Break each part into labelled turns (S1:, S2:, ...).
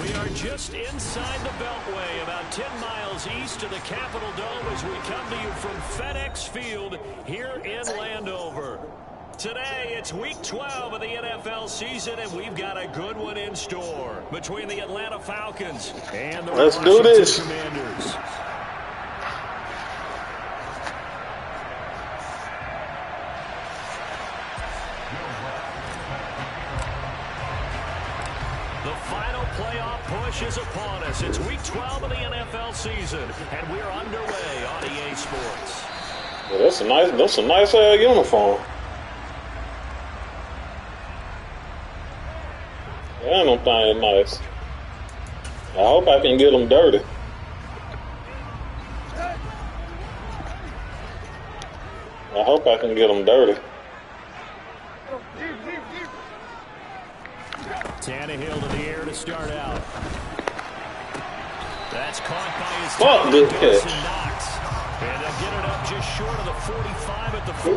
S1: We are just inside the Beltway, about 10 miles east of the Capitol Dome as we come to you from FedEx Field here in Landover. Today, it's Week 12 of the NFL season, and we've got a good one in store between the Atlanta Falcons and the Washington Commanders. The final playoff push is upon us. It's Week 12 of the NFL season, and we're underway on EA Sports.
S2: Yeah, that's a nice uniform. Yeah, them things nice. I hope I can get them dirty. I hope I can get them dirty.
S1: Tannehill to the air to start out. That's caught by his
S2: Fuck this catch.
S1: And they'll get it up just short of the 45 at the 44.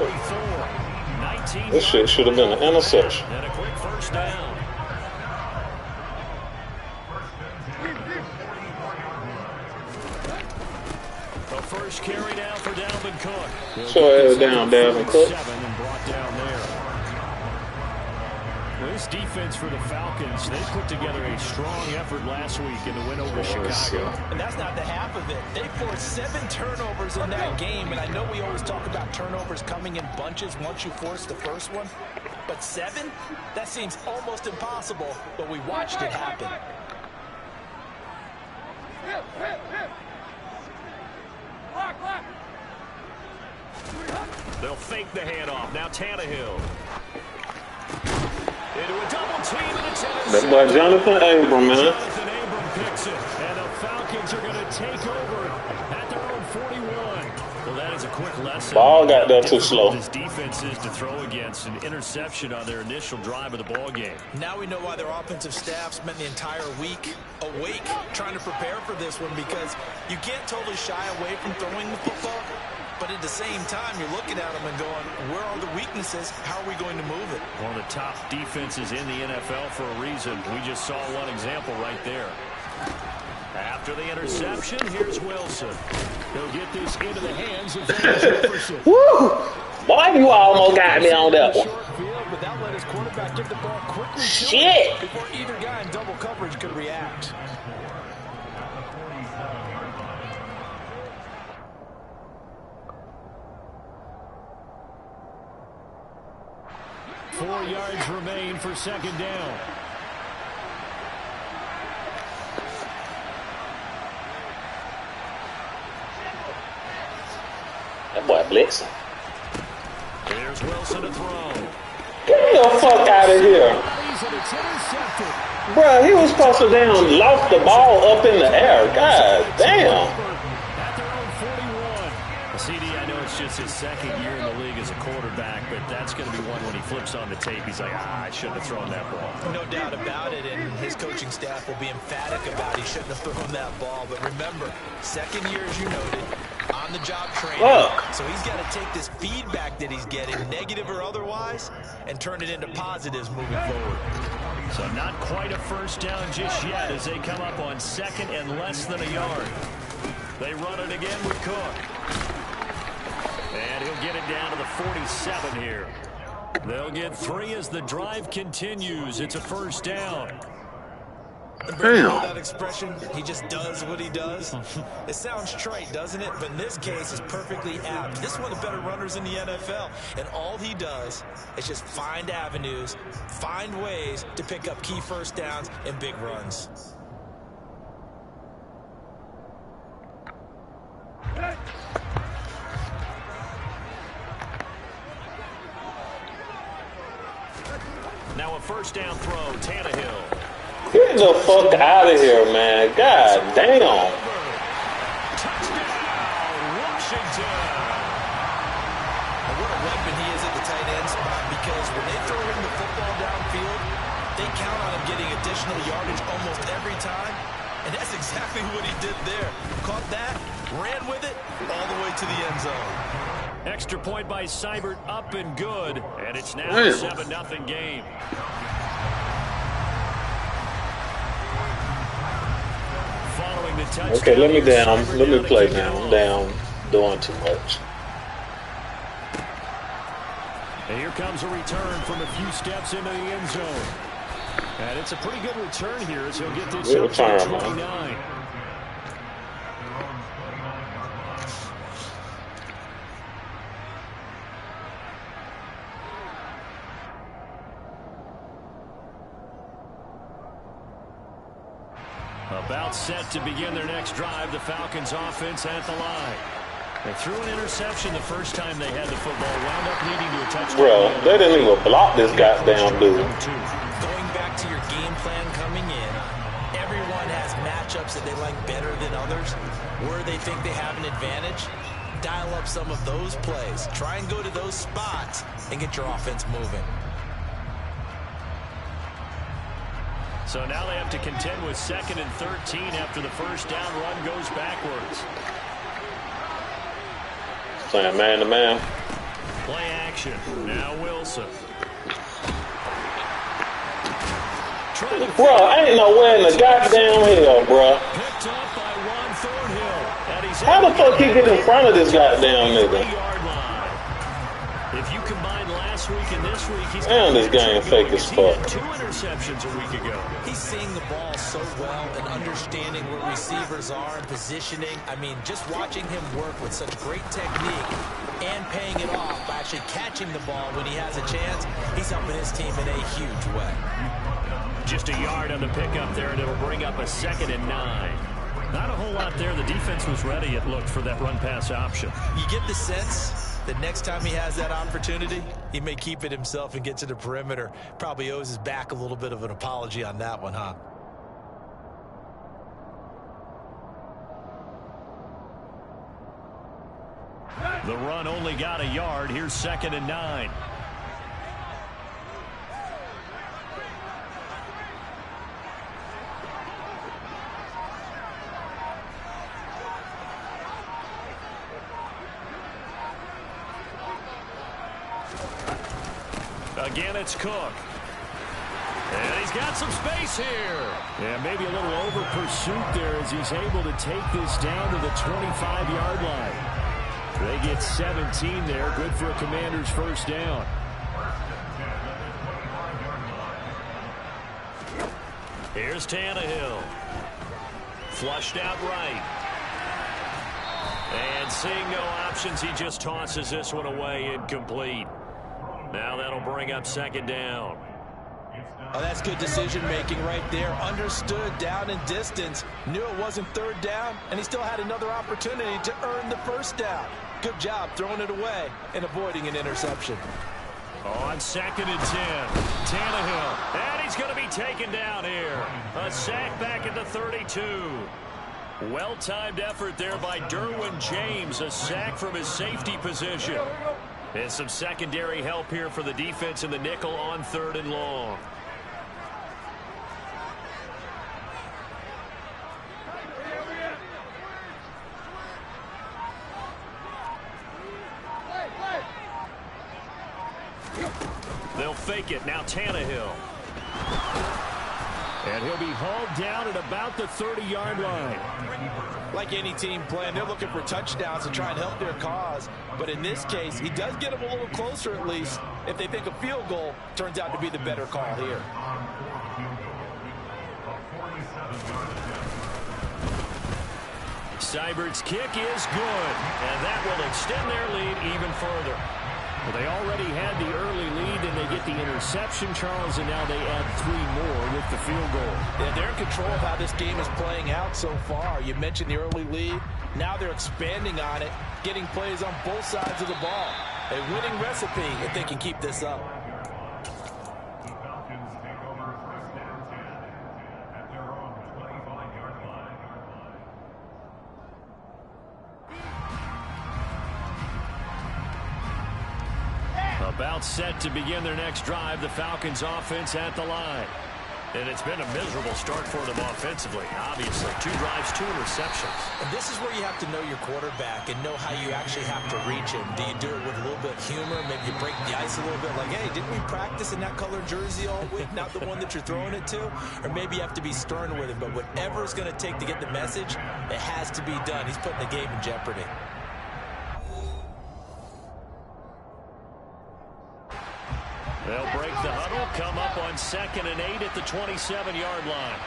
S1: 19.
S2: This shit should have been an interception.
S1: And a quick first down. The first carry down for Dalvin Cook.
S2: So it down, Dalvin Cook.
S1: 7 and brought down there. Well, this defense for the Falcons, they put together a strong effort last week in the win over Chicago.
S3: And that's not the half of it. They forced 7 turnovers in that game, and I know we always talk about turnovers coming in bunches once you force the first one. But 7? That seems almost impossible, but we watched it happen.
S1: They'll fake the handoff. Now Tannehill. Into a double team, and it's
S2: That boy Jonathan Abram, man.
S1: Jonathan Abram picks it, and the Falcons are going to take over at their own 41. Well, that is a quick lesson.
S2: Ball got there too slow.
S1: This defense is to throw against an interception on their initial drive of the ball game.
S3: Now we know why their offensive staff spent the entire week awake trying to prepare for this one, because you can't totally shy away from throwing the football. But at the same time, you're looking at them and going, where are the weaknesses? How are we going to move it?
S1: One of the top defenses in the NFL for a reason. We just saw one example right there. After the interception, here's Wilson. He'll get this into the hands of Jefferson.
S2: Woo! Boy, you almost got me on that one.
S3: But that let his quarterback get the ball quickly
S2: Shit!
S3: before either guy in double coverage could react.
S1: Four yards remain for second down.
S2: That boy blessing.
S1: There's Wilson to throw.
S2: Get the fuck out of here.
S1: It's intercepted.
S2: Bruh, he was supposed to down loft the ball up in the air. God damn.
S1: At their own 41. CD, I know it's just his second year in the league as a quarterback, but that's going to be one when he flips on the tape. He's like, I shouldn't have thrown that ball.
S3: No doubt about it, and his coaching staff will be emphatic about he shouldn't have thrown that ball. But remember, second year, as you noted, on-the-job training.
S2: Look.
S3: So he's got to take this feedback that he's getting, negative or otherwise, and turn it into positives moving forward.
S1: So not quite a first down just yet as they come up on second and less than a yard. They run it again with Cook. And he'll get it down to the 47 here. They'll get 3 as the drive continues. It's a first down.
S3: Damn. That expression, he just does what he does. It sounds trite, doesn't it? But in this case, it's perfectly apt. This is one of the better runners in the NFL. And all he does is just find avenues, find ways to pick up key first downs and big runs.
S1: Now a first down throw, Tannehill.
S2: Get the fuck out of here, man. God damn.
S1: Touchdown, Washington.
S3: And what a weapon he is at the tight end spot, because when they throw him the football downfield, they count on him getting additional yardage almost every time. And that's exactly what he did there. Caught that, ran with it, all the way to the end zone.
S1: Extra point by Seibert, up and good. And it's now a 7-0 game. a touchdown.
S2: Okay, let me down. Let me play now. I'm down doing too much.
S1: And here comes a return from a few steps into the end zone. And it's a pretty good return here as he'll get this up to 29. About set to begin their next drive, the Falcons offense at the line. They threw an interception the first time they had the football, wound up leading to a touchdown.
S2: Bro, they didn't even block this goddamn dude.
S3: Going back to your game plan coming in, everyone has matchups that they like better than others. Where they think they have an advantage, dial up some of those plays. Try and go to those spots and get your offense moving.
S1: So now they have to contend with 2nd and 13 after the first down run goes backwards.
S2: Playing man-to-man.
S1: Play action. Now Wilson.
S2: Bro, ain't nowhere in the goddamn hell, bro.
S1: Picked up by Ron Thornhill.
S2: How the fuck he get in front of this goddamn nigga?
S1: If you combine last week and this week, he's
S2: and this game fake as fuck.
S1: 2 interceptions a week ago.
S3: He's seeing the ball so well and understanding where receivers are and positioning. I mean, just watching him work with such great technique and paying it off by actually catching the ball when he has a chance, he's helping his team in a huge way.
S1: Just a yard on the pickup there, and it'll bring up a 2nd and 9. Not a whole lot there. The defense was ready, it looked, for that run-pass option.
S3: You get the sense that next time he has that opportunity, he may keep it himself and get to the perimeter. Probably owes his back a little bit of an apology on that one, huh?
S1: The run only got a yard. Here's 2nd and 9. Again, it's Cook. And he's got some space here. Yeah, maybe a little over pursuit there as he's able to take this down to the 25-yard line. They get 17 there. Good for a Commander's first down. Here's Tannehill. Flushed out right. And seeing no options, he just tosses this one away incomplete. Now that'll bring up 2nd down.
S3: Oh, that's good decision-making right there. Understood down and distance. Knew it wasn't 3rd down, and he still had another opportunity to earn the 1st down. Good job throwing it away and avoiding an interception.
S1: On 2nd and 10, Tannehill. And he's going to be taken down here. A sack back at the 32. Well-timed effort there by Derwin James. A sack from his safety position. And some secondary help here for the defense in the nickel on 3rd and long. They'll fake it. Now Tannehill. And he'll be hauled down at about the 30-yard line.
S3: Like any team playing, they're looking for touchdowns to try and help their cause. But in this case, he does get them a little closer at least if they think a field goal turns out to be the better call here.
S1: Seibert's kick is good, and that will extend their lead even further. Well, they already had the early lead, and they get the interception, Charles, and now they add 3 more with the field goal.
S3: Yeah, they're in control of how this game is playing out so far. You mentioned the early lead. Now they're expanding on it, getting plays on both sides of the ball. A winning recipe if they can keep this up.
S1: About set to begin their next drive, the Falcons offense at the line. And it's been a miserable start for them offensively, obviously. 2 drives, 2 interceptions.
S3: And this is where you have to know your quarterback and know how you actually have to reach him. Do you do it with a little bit of humor? Maybe you break the ice a little bit like, hey, didn't we practice in that colored jersey all week, not the one that you're throwing it to? Or maybe you have to be stern with him. But whatever it's going to take to get the message, it has to be done. He's putting the game in jeopardy.
S1: They'll break the huddle, come up on 2nd and 8 at the 27-yard line.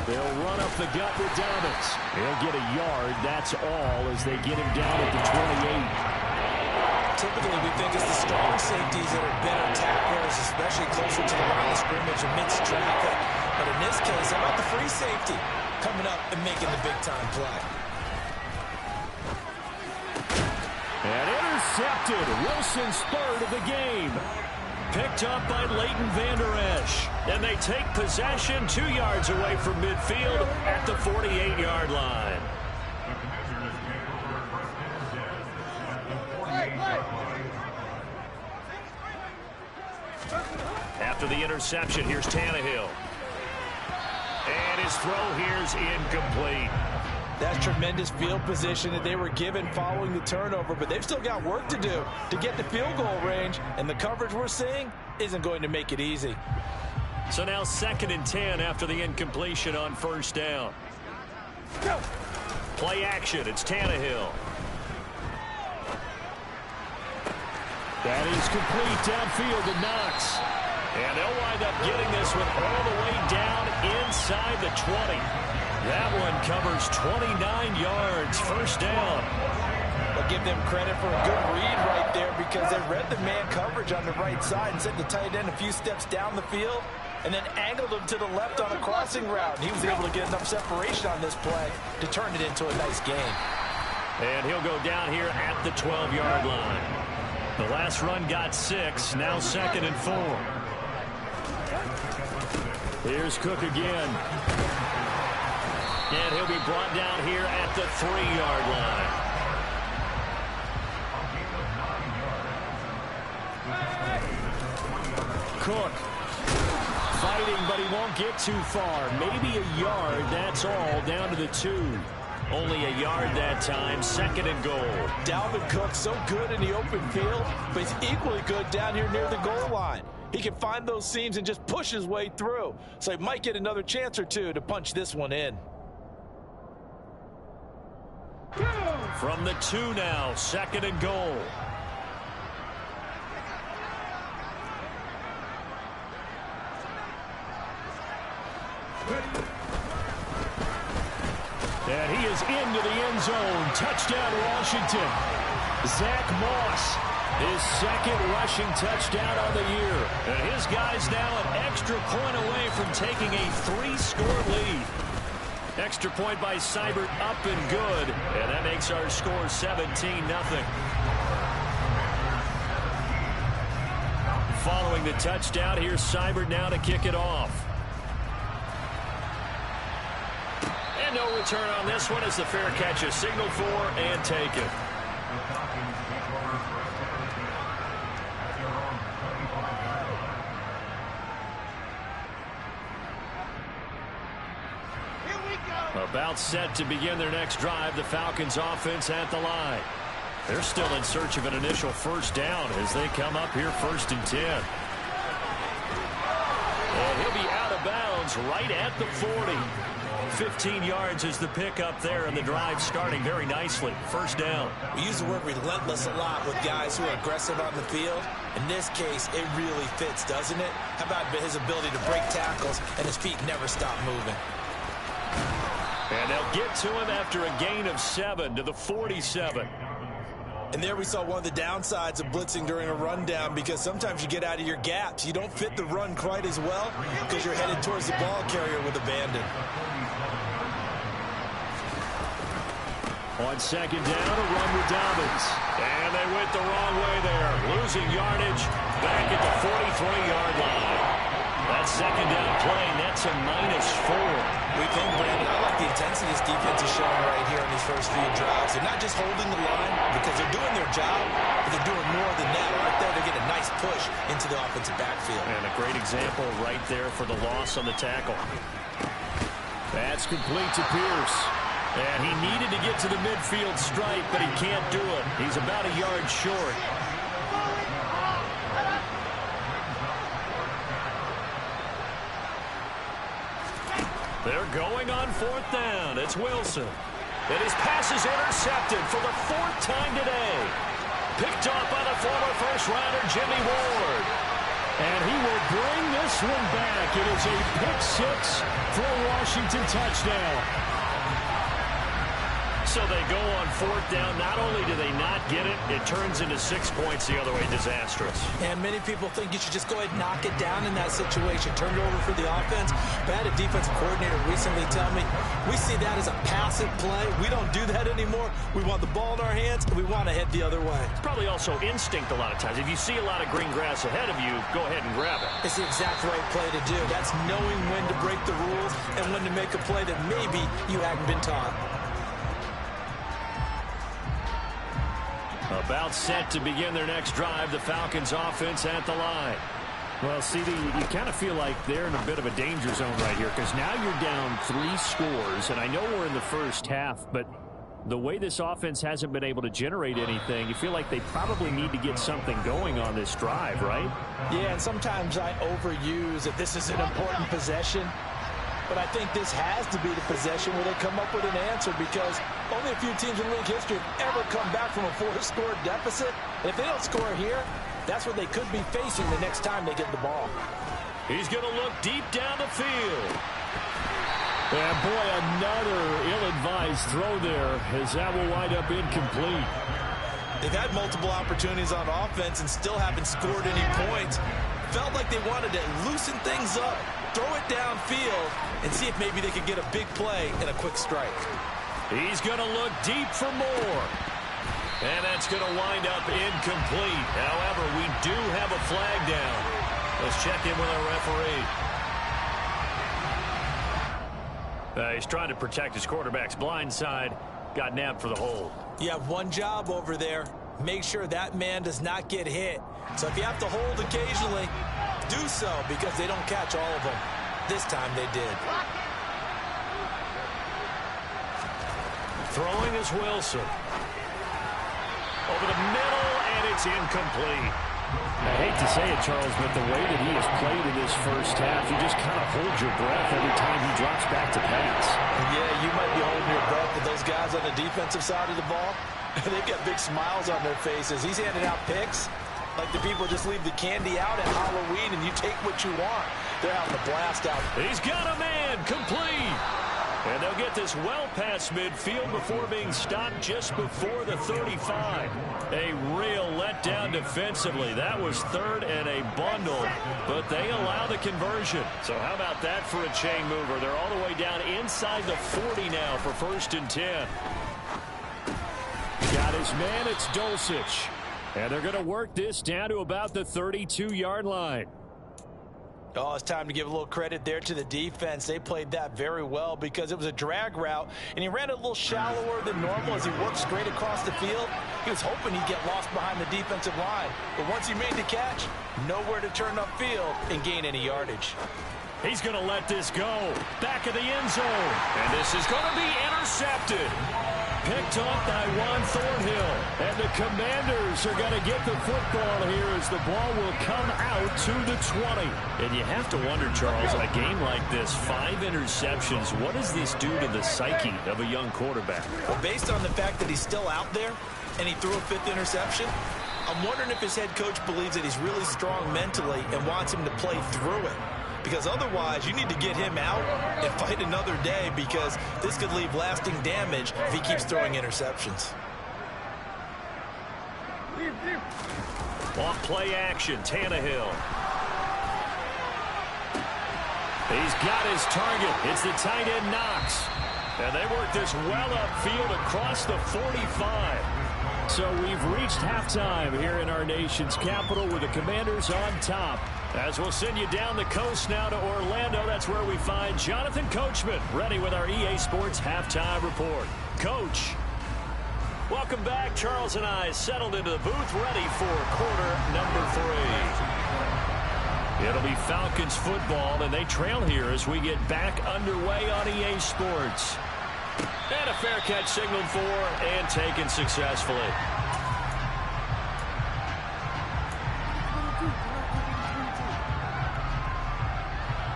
S1: They'll run up the gut with Dobbins. He'll get a yard, that's all, as they get him down at the 28.
S3: Typically, we think it's the strong safeties that are better tacklers, especially closer to the line of scrimmage amidst traffic. But in this case, how about the free safety coming up and making the big-time play?
S1: And intercepted. Wilson's 3rd of the game. Picked up by Leighton Vander Esch. And they take possession 2 yards away from midfield at the 48-yard line. After the interception, here's Tannehill. And his throw here's incomplete.
S3: That's tremendous field position that they were given following the turnover, but they've still got work to do to get the field goal range, and the coverage we're seeing isn't going to make it easy.
S1: So now 2nd and 10 after the incompletion on 1st down. Play action, it's Tannehill. That is complete downfield to Knox. And they'll wind up getting this one all the way down inside the 20. That one covers 29 yards, 1st down.
S3: I'll give them credit for a good read right there because they read the man coverage on the right side and sent the tight end a few steps down the field and then angled him to the left on a crossing route. And he was able to get enough separation on this play to turn it into a nice game.
S1: And he'll go down here at the 12-yard line. The last run got 6, now 2nd and 4. Here's Cook again. And he'll be brought down here at the 3-yard line. Cook fighting, but he won't get too far. Maybe a yard, that's all, down to the 2. Only a yard that time, 2nd and goal.
S3: Dalvin Cook so good in the open field, but he's equally good down here near the goal line. He can find those seams and just push his way through. So he might get another chance or two to punch this one in.
S1: From the 2 now, 2nd and goal. And he is into the end zone. Touchdown, Washington. Zach Moss, his 2nd rushing touchdown on the year. And his guys now an extra point away from taking a 3-score lead. Extra point by Seibert, up and good. And that makes our score 17-0. Following the touchdown, here's Seibert now to kick it off. And no return on this one as the fair catch is signaled for and taken. About set to begin their next drive, the Falcons offense at the line. They're still in search of an initial 1st down as they come up here 1st and 10. And he'll be out of bounds right at the 40. 15 yards is the pickup there, and the drive starting very nicely. 1st down.
S3: We use the word relentless a lot with guys who are aggressive on the field. In this case, it really fits, doesn't it? How about his ability to break tackles and his feet never stop moving?
S1: And they'll get to him after a gain of 7 to the 47.
S3: And there we saw one of the downsides of blitzing during a rundown, because sometimes you get out of your gaps. You don't fit the run quite as well because you're headed towards the ball carrier with abandon.
S1: On 2nd down, a run with Dobbins. And they went the wrong way there. Losing yardage back at the 43-yard line. That 2nd down play nets That's a -4.
S3: We think, Brandon, I like the intensity this defense is showing right here in these first few drives. They're not just holding the line because they're doing their job, but they're doing more than that. Right there, they get a nice push into the offensive backfield.
S1: And a great example right there for the loss on the tackle. That's complete to Pierce. And he needed to get to the midfield stripe, but he can't do it. He's about a yard short. They're going on 4th down. It's Wilson. And his pass is intercepted for the 4th time today. Picked off by the former first-rounder Jimmy Ward. And he will bring this one back. It is a pick-6 for a Washington touchdown. So they go on 4th down. Not only do they not get it, it turns into 6 points the other way. Disastrous.
S3: And many people think you should just go ahead and knock it down in that situation. Turn it over for the offense. But I had a defensive coordinator recently tell me, we see that as a passive play. We don't do that anymore. We want the ball in our hands, and we want to head the other way.
S1: It's probably also instinct a lot of times. If you see a lot of green grass ahead of you, go ahead and grab it.
S3: It's the exact right play to do. That's knowing when to break the rules and when to make a play that maybe you hadn't been taught.
S1: About set to begin their next drive, the Falcons offense at the line. Well, CD, you kind of feel like they're in a bit of a danger zone right here because now you're down 3 scores, and I know we're in the first half, but the way this offense hasn't been able to generate anything, you feel like they probably need to get something going on this drive, right?
S3: Yeah, and sometimes I overuse that this is an important possession. But I think this has to be the possession where they come up with an answer because only a few teams in league history have ever come back from a 4-score deficit. And if they don't score here, that's what they could be facing the next time they get the ball.
S1: He's going to look deep down the field. And boy, another ill-advised throw there as that will wind up incomplete.
S3: They've had multiple opportunities on offense and still haven't scored any points. Felt like they wanted to loosen things up, throw it downfield, and see if maybe they could get a big play and a quick strike.
S1: He's going to look deep for more. And that's going to wind up incomplete. However, we do have a flag down. Let's check in with our referee. He's trying to protect his quarterback's blind side. Got nabbed for the hold.
S3: You have one job over there. Make sure that man does not get hit. So if you have to hold occasionally, do so because they don't catch all of them. This time they did.
S1: Throwing is Wilson. Over the middle, and it's incomplete.
S4: I hate to say it, Charles, but the way that he has played in this first half, you just kind of hold your breath every time he drops back to pass.
S3: Yeah, you might be holding your breath, but those guys on the defensive side of the ball, they've got big smiles on their faces. He's handing out picks like the people just leave the candy out at Halloween and you take what you want. They're having a blast out.
S1: He's got a man complete. And they'll get this well past midfield before being stopped just before the 35. A real letdown defensively. That was 3rd and a bundle, but they allow the conversion. So how about that for a chain mover? They're all the way down inside the 40 now for 1st and 10. Got his man, it's Dulcich. And they're going to work this down to about the 32-yard line.
S3: Oh, it's time to give a little credit there to the defense. They played that very well because it was a drag route, and he ran it a little shallower than normal as he worked straight across the field. He was hoping he'd get lost behind the defensive line. But once he made the catch, nowhere to turn upfield and gain any yardage.
S1: He's going to let this go. Back of the end zone. And this is going to be intercepted. Picked off by Juan Thornhill. And the Commanders are going to get the football here as the ball will come out to the 20. And you have to wonder, Charles, in a game like this, 5 interceptions, what does this do to the psyche of a young quarterback?
S3: Well, based on the fact that he's still out there and he threw a 5th interception, I'm wondering if his head coach believes that he's really strong mentally and wants him to play through it. Because otherwise, you need to get him out and fight another day because this could leave lasting damage if he keeps throwing interceptions.
S1: Off play action, Tannehill. He's got his target. It's the tight end Knox. And they work this well upfield across the 45. So we've reached halftime here in our nation's capital with the Commanders on top. As we'll send you down the coast now to Orlando. That's that's where we find Jonathan Coachman, ready with our EA Sports Halftime Report. Coach. Welcome back. Charles and I settled into the booth, ready for quarter number 3. It'll be Falcons football, and they trail here as we get back underway on EA Sports. And a fair catch signaled for and taken successfully.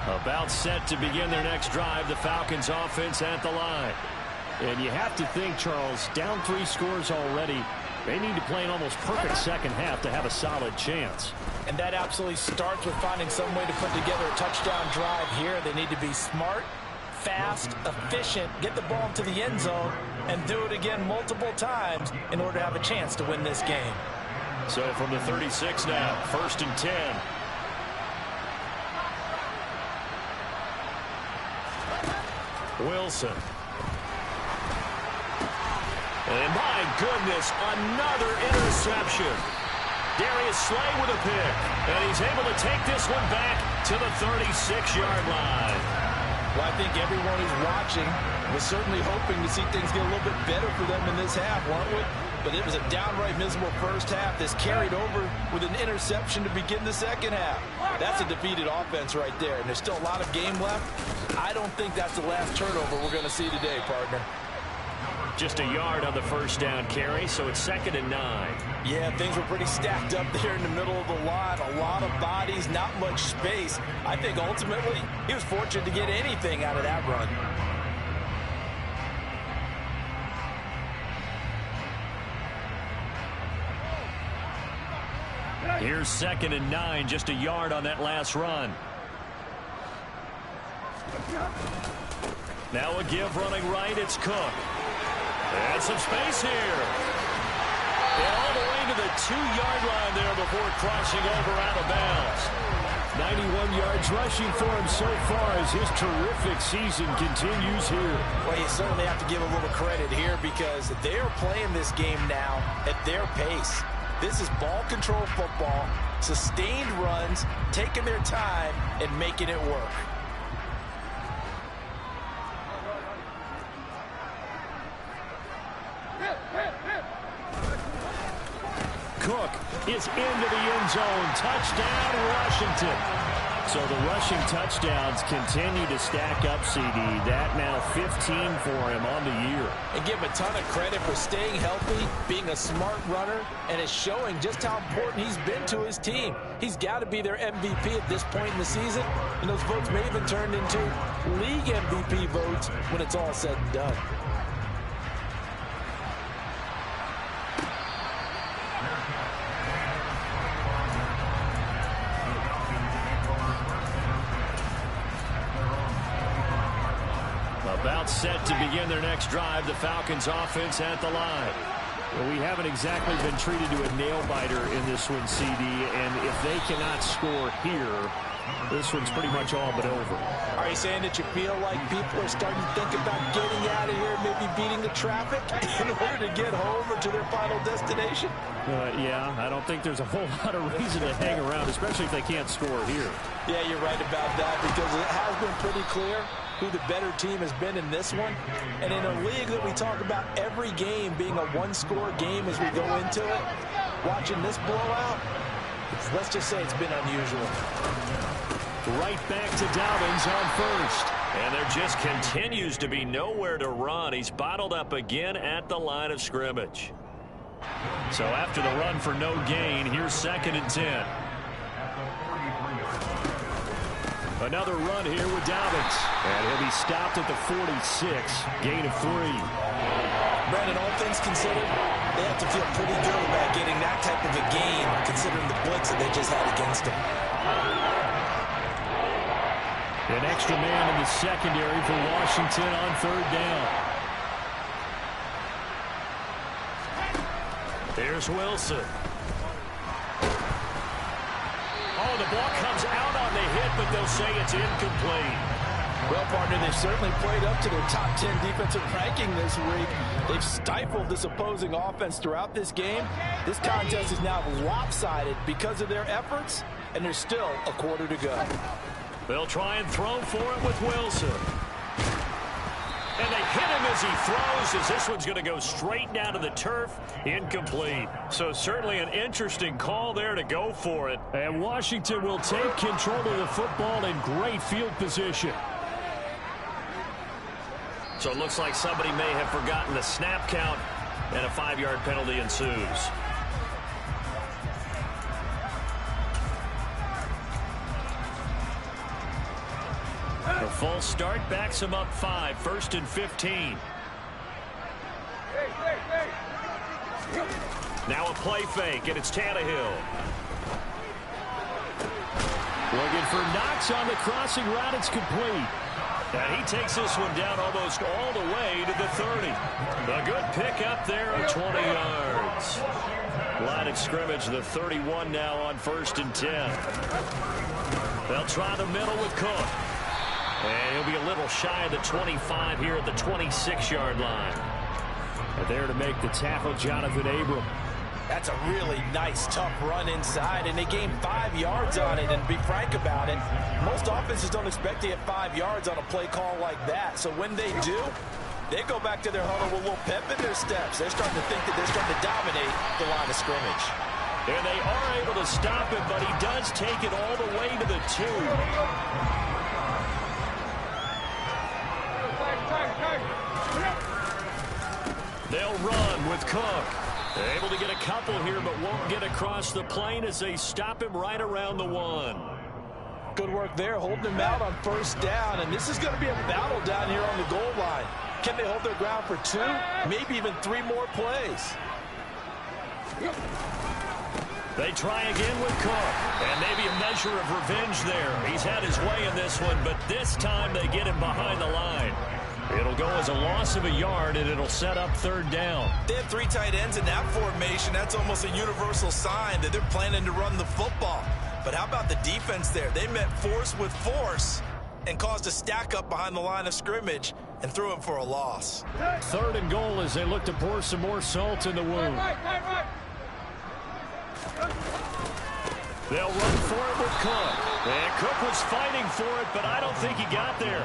S1: About set to begin their next drive, the Falcons offense at the line. And you have to think, Charles, down 3 scores already. They need to play an almost perfect second half to have a solid chance.
S3: And that absolutely starts with finding some way to put together a touchdown drive here. They need to be smart, fast, efficient, get the ball into the end zone, and do it again multiple times in order to have a chance to win this game.
S1: So from the 36 now, 1st and 10. Wilson. And my goodness, another interception. Darius Slay with a pick. And he's able to take this one back to the 36-yard line.
S3: Well, I think everyone who's watching was certainly hoping to see things get a little bit better for them in this half, weren't we? But it was a downright miserable first half. This carried over with an interception to begin the second half. That's a defeated offense right there, and there's still a lot of game left. I don't think that's the last turnover we're going to see today, partner.
S1: Just a yard on the first down carry, so it's 2nd and 9.
S3: Yeah, things were pretty stacked up there in the middle of the line. A lot of bodies, not much space. I think ultimately he was fortunate to get anything out of that run.
S1: Here's 2nd and 9, just a yard on that last run. Now a give running right, it's Cook. And some space here. And all the way to the 2-yard line there before crossing over out of bounds. 91 yards rushing for him so far as his terrific season continues here.
S3: Well, you certainly have to give a little credit here because they're playing this game now at their pace. This is ball control football, sustained runs, taking their time and making it work.
S1: Cook is into the end zone. Touchdown, Washington. So the rushing touchdowns continue to stack up, CD. That now 15 for him on the year.
S3: And give him a ton of credit for staying healthy, being a smart runner, and it's showing just how important he's been to his team. He's got to be their MVP at this point in the season, and those votes may even turn into league MVP votes when it's all said and done.
S1: About set to begin their next drive, the Falcons offense at the line. Well, we haven't exactly been treated to a nail-biter in this one, CD, and if they cannot score here, this one's pretty much all but over.
S3: Are you saying that you feel like people are starting to think about getting out of here, maybe beating the traffic in order to get home or to their final destination?
S1: Yeah, I don't think there's a whole lot of reason to hang around, especially if they can't score here.
S3: Yeah, you're right about that because it has been pretty clear who the better team has been in this one. And in a league that we talk about every game being a one-score game as we go into it, watching this blowout, let's just say it's been unusual.
S1: Right back to Dobbins on first. And there just continues to be nowhere to run. He's bottled up again at the line of scrimmage. So after the run for no gain, here's 2nd and 10. Another run here with Dobbins. And he'll be stopped at the 46. Gain of 3.
S3: Brandon, all things considered, they have to feel pretty good about getting that type of a gain considering the blitz that they just had against them.
S1: An extra man in the secondary for Washington on 3rd down. There's Wilson. Oh, the ball comes out on the hit, but they'll say it's incomplete.
S3: Well, partner, they've certainly played up to their top 10 defensive ranking this week. They've stifled this opposing offense throughout this game. This contest is now lopsided because of their efforts, and there's still a quarter to go.
S1: They'll try and throw for it with Wilson. And they hit him as he throws, as this one's going to go straight down to the turf. Incomplete. So certainly an interesting call there to go for it.
S4: And Washington will take control of the football in great field position.
S1: So it looks like somebody may have forgotten the snap count, and a 5-yard penalty ensues. A false start backs him up 5, 1st and 15. Now a play fake, and it's Tannehill.
S4: Looking for Knox on the crossing route. It's complete.
S1: And he takes this one down almost all the way to the 30. A good pick up there of 20 yards. Line of scrimmage, the 31 now on 1st and 10. They'll try the middle with Cook. And he'll be a little shy of the 25 here at the 26-yard line.
S4: And there to make the tackle, Jonathan Abram.
S3: That's a really nice, tough run inside, and they gained 5 yards on it. And to be frank about it, most offenses don't expect to get 5 yards on a play call like that. So when they do, they go back to their huddle with a little pep in their steps. They're starting to think that they're starting to dominate the line of scrimmage.
S1: And they are able to stop him, but he does take it all the way to the 2. They'll run with Cook. They're able to get a couple here, but won't get across the plane as they stop him right around the 1.
S3: Good work there, holding him out on 1st down, and this is going to be a battle down here on the goal line. Can they hold their ground for 2, maybe even 3 more plays?
S1: They try again with Cook, and maybe a measure of revenge there. He's had his way in this one, but this time they get him behind the line. It'll go as a loss of a yard, and it'll set up 3rd down.
S3: They have 3 tight ends in that formation. That's almost a universal sign that they're planning to run the football. But how about the defense there? They met force with force and caused a stack up behind the line of scrimmage and threw him for a loss.
S4: 3rd and goal as they look to pour some more salt in the wound.
S1: They'll run for it with Cook. And Cook was fighting for it, but I don't think he got there.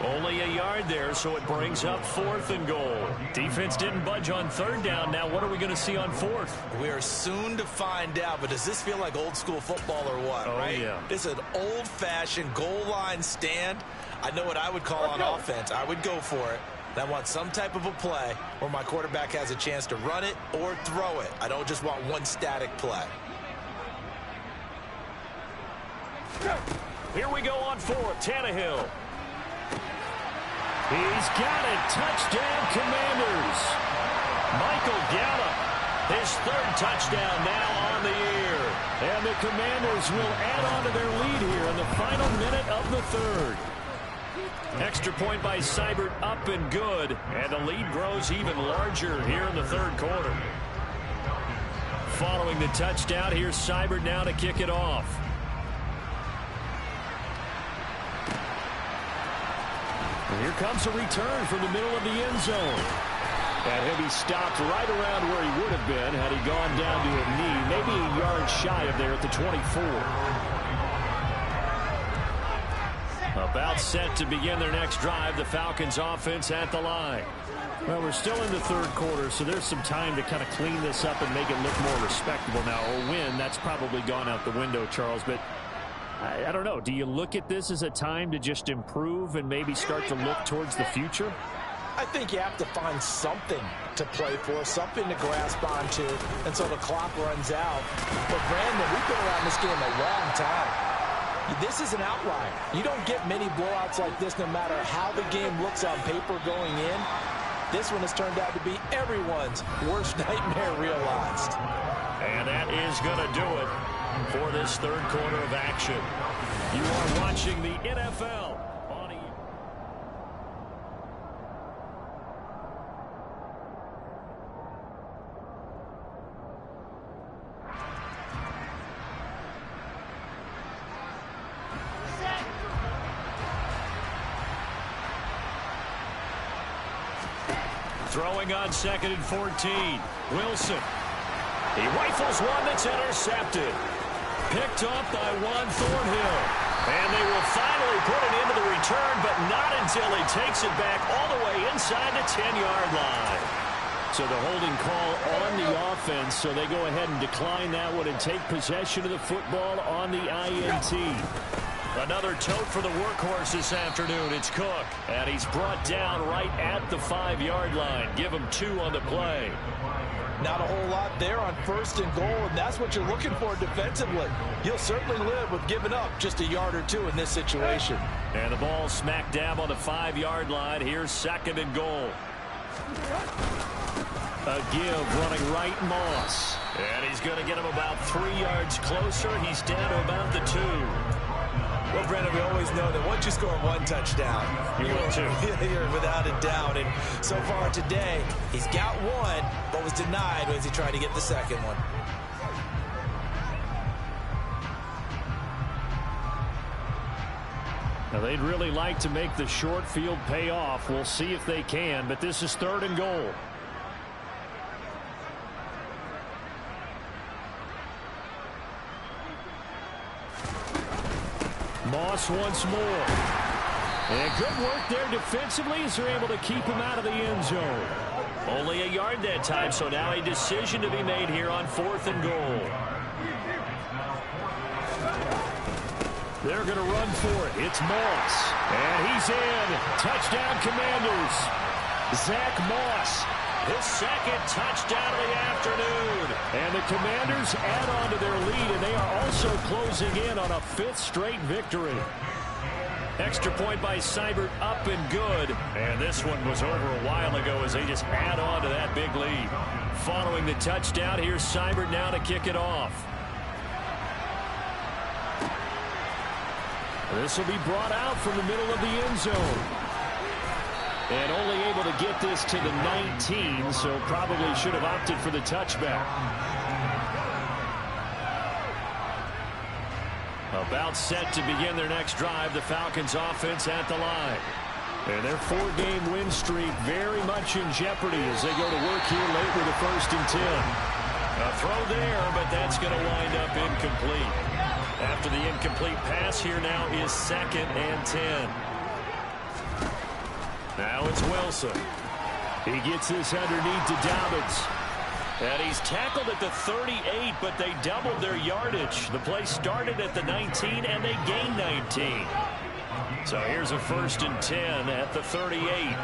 S1: Only a yard there, so it brings up 4th and goal. Defense didn't budge on 3rd down. Now what are we going to see on 4th?
S3: We're soon to find out, but does this feel like old school football or what, right?
S1: Yeah.
S3: It's an old-fashioned goal line stand. I know what I would call on offense. I would go for it. And I want some type of a play where my quarterback has a chance to run it or throw it. I don't just want one static play.
S1: Here we go on 4th. Tannehill.
S4: He's got it. Touchdown, Commanders.
S1: Michael Gallup, his 3rd touchdown now on the year.
S4: And the Commanders will add on to their lead here in the final minute of the 3rd.
S1: Extra point by Seibert, up and good. And the lead grows even larger here in the 3rd quarter. Following the touchdown, here's Seibert now to kick it off.
S4: And here comes a return from the middle of the end zone. And he'll be stopped right around where he would have been had he gone down to a knee, maybe a yard shy of there at the 24.
S1: About set to begin their next drive, the Falcons offense at the line.
S4: Well, we're still in the 3rd quarter, so there's some time to kind of clean this up and make it look more respectable now. Or win, that's probably gone out the window, Charles, but I don't know. Do you look at this as a time to just improve and maybe start to look towards the future?
S3: I think you have to find something to play for, something to grasp onto until the clock runs out. But, Brandon, we've been around this game a long time. This is an outlier. You don't get many blowouts like this no matter how the game looks on paper going in. This one has turned out to be everyone's worst nightmare realized.
S1: And that is going to do it for this 3rd quarter of action. You are watching the NFL on Throwing on 2nd and 14. Wilson. He rifles one that's intercepted. Picked off by Juan Thornhill. And they will finally put it into the return, but not until he takes it back all the way inside the 10-yard line. So the holding call on the offense, so they go ahead and decline that one and take possession of the football on the INT. Another tote for the workhorse this afternoon. It's Cook, and he's brought down right at the 5-yard line. Give him 2 on the play.
S3: Not a whole lot there on 1st and goal, and that's what you're looking for defensively. You'll certainly live with giving up just a yard or 2 in this situation.
S1: And the ball smack dab on the 5-yard line. Here's 2nd and goal. A give running right, Moss. And he's going to get him about 3 yards closer. He's down to about the 2.
S3: Well, Brandon, we always know that once you score 1 touchdown,
S1: you will too.
S3: You're without a doubt. And so far today, he's got 1, but was denied as he tried to get the 2nd one.
S4: Now, they'd really like to make the short field pay off. We'll see if they can, but this is 3rd and goal. Moss once more. And good work there defensively as they're able to keep him out of the end zone.
S1: Only a yard that time, so now a decision to be made here on 4th and goal.
S4: They're going to run for it. It's Moss. And he's in. Touchdown, Commanders. Zach Moss.
S1: His 2nd touchdown of the afternoon.
S4: And the Commanders add on to their lead, and they are also closing in on a 5th straight victory.
S1: Extra point by Seibert, up and good. And this one was over a while ago as they just add on to that big lead. Following the touchdown, here's Seibert now to kick it off.
S4: This will be brought out from the middle of the end zone. And only able to get this to the 19, so probably should have opted for the touchback.
S1: About set to begin their next drive, the Falcons offense at the line.
S4: And their 4-game win streak very much in jeopardy as they go to work here late with a 1st and 10.
S1: A throw there, but that's going to wind up incomplete. After the incomplete pass, here now is 2nd and 10. Now it's Wilson.
S4: He gets this underneath to Dobbins.
S1: And he's tackled at the 38, but they doubled their yardage. The play started at the 19, and they gained 19. So here's a 1st and 10 at the 38.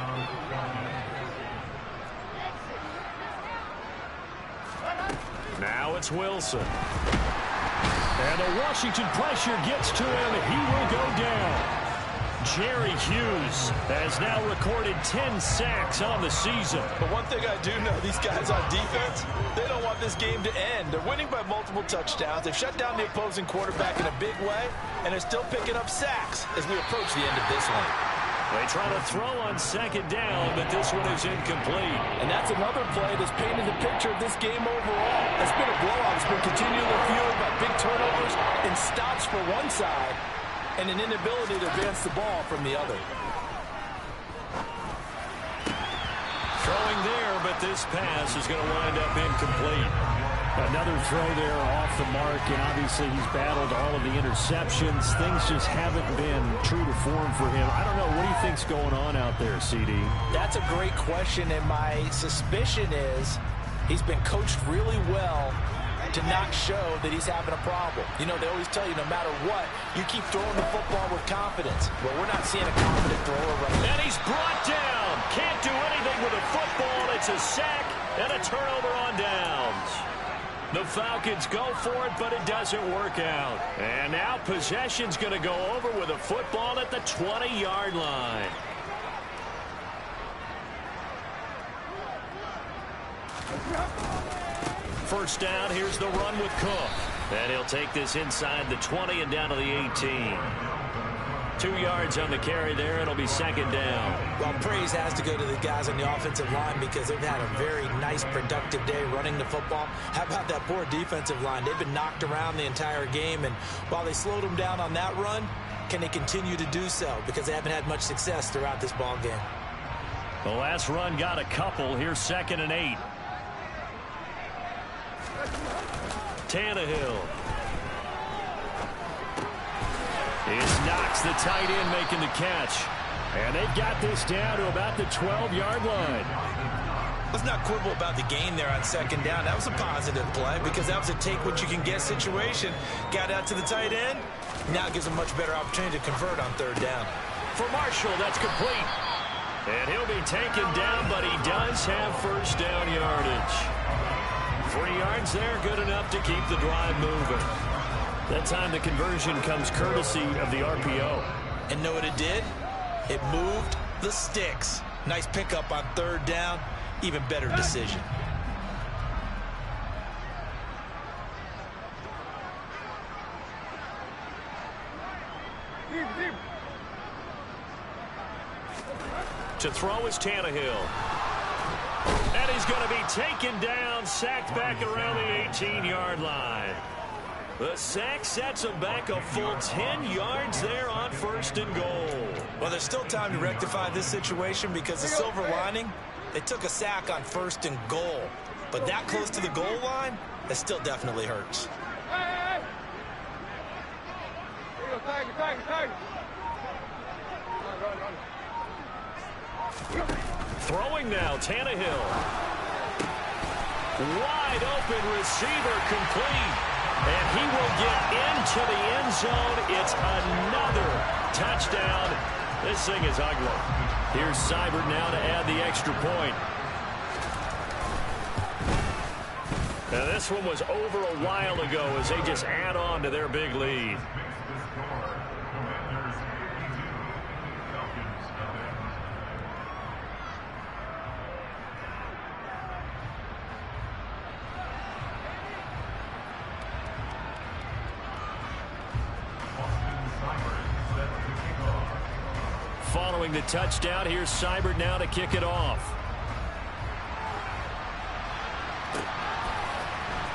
S1: Now it's Wilson.
S4: And the Washington pressure gets to him, and he will go down.
S1: Jerry Hughes has now recorded 10 sacks on the season.
S3: But one thing I do know, these guys on defense, they don't want this game to end. They're winning by multiple touchdowns. They've shut down the opposing quarterback in a big way, and they're still picking up sacks as we approach the end of this one.
S1: They try to throw on 2nd down, but this one is incomplete.
S3: And that's another play that's painted the picture of this game overall. It's been a blowout. It's been continually fueled by big turnovers and stops for one side, and an inability to advance the ball from the other.
S1: Throwing there, but this pass is going to wind up incomplete.
S4: Another throw there off the mark, and obviously he's battled all of the interceptions. Things just haven't been true to form for him. I don't know. What do you think's going on out there, CD?
S3: That's a great question, and my suspicion is he's been coached really well to not show that he's having a problem. You know, they always tell you no matter what, you keep throwing the football with confidence. Well, we're not seeing a confident thrower right now.
S1: And he's brought down. Can't do anything with a football. It's a sack and a turnover on downs. The Falcons go for it, but it doesn't work out. And now possession's going to go over with a football at the 20-yard line. First down, here's the run with Cook. And he'll take this inside the 20 and down to the 18. 2 yards on the carry there. It'll be 2nd down.
S3: Well, praise has to go to the guys on the offensive line because they've had a very nice, productive day running the football. How about that poor defensive line? They've been knocked around the entire game, and while they slowed them down on that run, can they continue to do so? Because they haven't had much success throughout this ball game.
S1: The last run got a couple. Here's 2nd and 8. Tannehill. It's Knox, the tight end, making the catch. And they've got this down to about the 12-yard line.
S3: Let's not quibble about the gain there on second down. That was a positive play because that was a take-what-you-can-get situation. Got out to the tight end. Now gives a much better opportunity to convert on third down.
S1: For Marshall, that's complete. And he'll be taken down, but he does have first down yardage. 3 yards there, good enough to keep the drive moving. That time the conversion comes courtesy of the RPO.
S3: And know what it did? It moved the sticks. Nice pickup on third down. Even better decision.
S1: To throw is Tannehill. And he's going to be taken down, sacked back around the 18-yard line. The sack sets him back a full 10 yards there on first and goal.
S3: Well, there's still time to rectify this situation because the silver lining, they took a sack on first and goal. But that close to the goal line, that still definitely hurts.
S1: Throwing now, Tannehill. Wide open receiver complete. And he will get into the end zone. It's another touchdown. This thing is ugly. Here's Seibert now to add the extra point. Now this one was over a while ago as they just add on to their big lead. Following the touchdown, here's Seibert now to kick it off.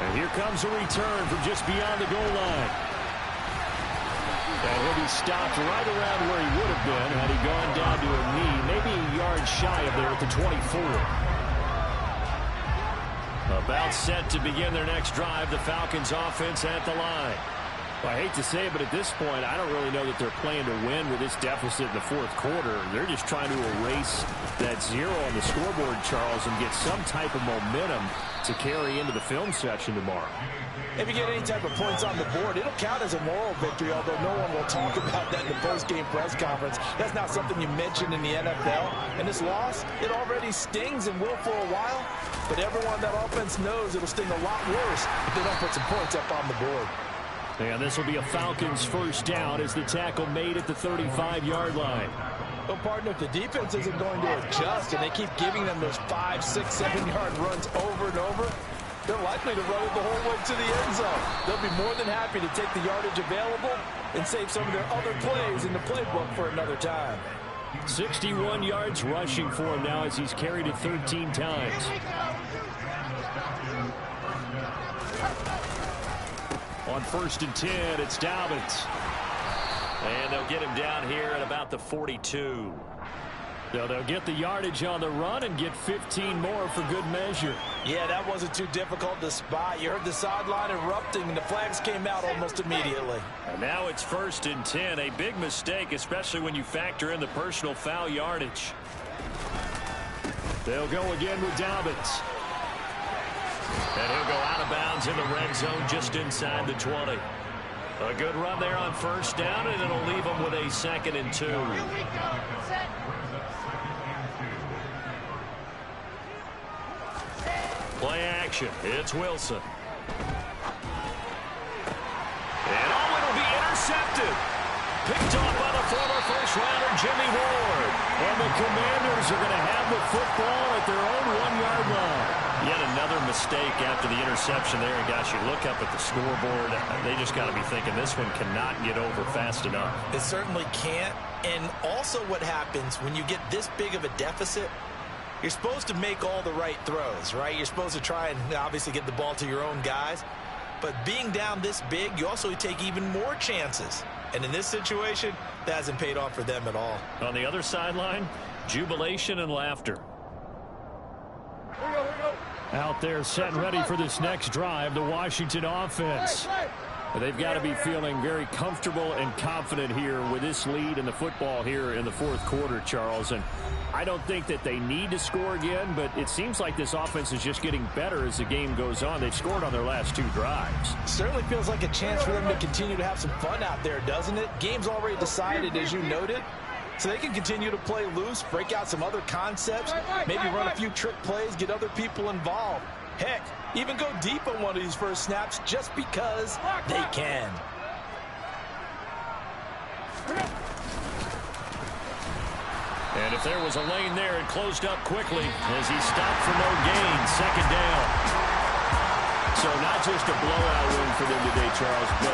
S1: And here comes a return from just beyond the goal line. And he'll be stopped right around where he would have been had he gone down to a knee, maybe a yard shy of there at the 24. About set to begin their next drive, the Falcons offense at the line. Well, I hate to say it, but at this point, I don't really know that they're playing to win with this deficit in the fourth quarter. They're just trying to erase that zero on the scoreboard, Charles, and get some type of momentum to carry into the film session tomorrow.
S3: If you get any type of points on the board, it'll count as a moral victory, although no one will talk about that in the post-game press conference. That's not something you mention in the NFL. And this loss, it already stings and will for a while, but everyone on that offense knows it'll sting a lot worse if they don't put some points up on the board.
S1: And this will be a Falcons first down as the tackle made at the 35-yard line.
S3: Well, partner, if the defense isn't going to adjust and they keep giving them those 5, 6, 7-yard runs over and over, they're likely to run it the whole way to the end zone. They'll be more than happy to take the yardage available and save some of their other plays in the playbook for another time.
S1: 61 yards rushing for him now as he's carried it 13 times. On first and 10, it's Dobbins. And they'll get him down here at about the 42. So they'll get the yardage on the run and get 15 more for good measure.
S3: Yeah, that wasn't too difficult to spot. You heard the sideline erupting, and the flags came out almost immediately.
S1: And now it's first and 10. A big mistake, especially when you factor in the personal foul yardage. They'll go again with Dobbins. And he'll go out of bounds in the red zone just inside the 20. A good run there on first down, and it'll leave them with a 2nd and 2. Play action. It's Wilson. And it'll be intercepted. Picked off by the former first-rounder Jimmy Ward. And the Commanders are going to have the football at their own 1-yard line. Yet another mistake after the interception there. And gosh, you look up at the scoreboard, they just got to be thinking this one cannot get over fast enough.
S3: It certainly can't. And also what happens when you get this big of a deficit, you're supposed to make all the right throws, right? You're supposed to try and obviously get the ball to your own guys. But being down this big, you also take even more chances. And in this situation, that hasn't paid off for them at all.
S1: On the other sideline, jubilation and laughter.
S4: Out there set and ready for this next drive, the Washington offense. They've got to be feeling very comfortable and confident here with this lead in the football here in the fourth quarter, Charles. And I don't think that they need to score again, but it seems like this offense is just getting better as the game goes on. They've scored on their last 2 drives.
S3: Certainly feels like a chance for them to continue to have some fun out there, doesn't it? Game's already decided, as you noted. So they can continue to play loose, break out some other concepts, maybe run a few trick plays, get other people involved. Heck, even go deep on one of these first snaps just because they can.
S1: And if there was a lane there, it closed up quickly as he stopped for no gain. Second down. So not just a blowout win for them today, Charles, but